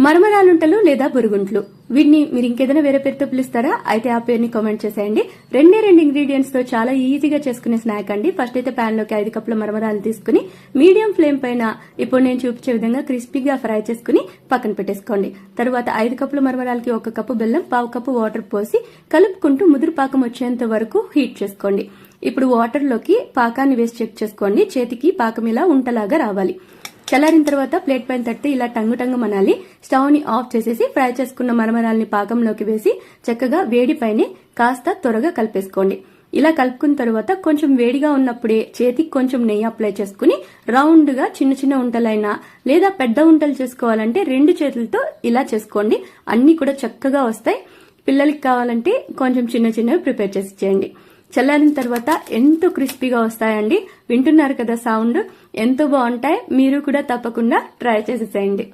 మరమరాలుంటలు లేదా బురుగుంట్లు, వీటిని మీరు ఇంకేదైనా వేరే పేరుతో పిలుస్తారా? అయితే ఆ పేరుని కామెంట్ చేసేయండి. రెండే ఇంగ్రీడియంట్స్ తో చాలా ఈజీగా చేసుకునే స్నాక్ అండి. ఫస్ట్ అయితే పాన్ లోకి 5 కప్పుల మరమరాలు తీసుకుని మీడియం ఫ్లేమ్ పైన ఇప్పుడు నేను చూపించే విధంగా క్రిస్పీగా ఫ్రై చేసుకుని పక్కన పెట్టేసుకోండి. తర్వాత 5 కప్పుల మరమరాలకి 1 కప్పు బెల్లం, 1/2 కప్పు వాటర్ పోసి కలుపుకుంటూ ముదురు పాకం వచ్చేంత వరకు హీట్ చేసుకోండి. ఇప్పుడు వాటర్ లోకి పాకాన్ని వేసి చెక్ చేసుకోండి. చేతికి పాకం ఇలా ఉంటలాగా రావాలి. చల్లారిన తర్వాత ప్లేట్ పైన తట్టి ఇలా టంగు మనాలి. స్టవ్ ని ఆఫ్ చేసేసి ఫ్రై చేసుకున్న మరమరాల్ని పాకంలోకి వేసి చక్కగా వేడి పైనే కాస్త త్వరగా కలిపేసుకోండి. ఇలా కలుపుకున్న తర్వాత కొంచెం వేడిగా ఉన్నప్పుడే చేతికి కొంచెం నెయ్యి అప్లై చేసుకుని రౌండ్ గా చిన్న ఉంటలైనా లేదా పెద్ద ఉంటలు చేసుకోవాలంటే 2 చేతులతో ఇలా చేసుకోండి. అన్ని కూడా చక్కగా వస్తాయి. పిల్లలకి కావాలంటే కొంచెం చిన్నవి ప్రిపేర్ చేసి చేయండి. చల్లారిన తర్వాత ఎంతో క్రిస్పీగా వస్తాయండి. వింటున్నారు కదా సౌండ్, ఎంతో బాగుంటాయి. మీరు కూడా తప్పకుండా ట్రై చేసేసేయండి.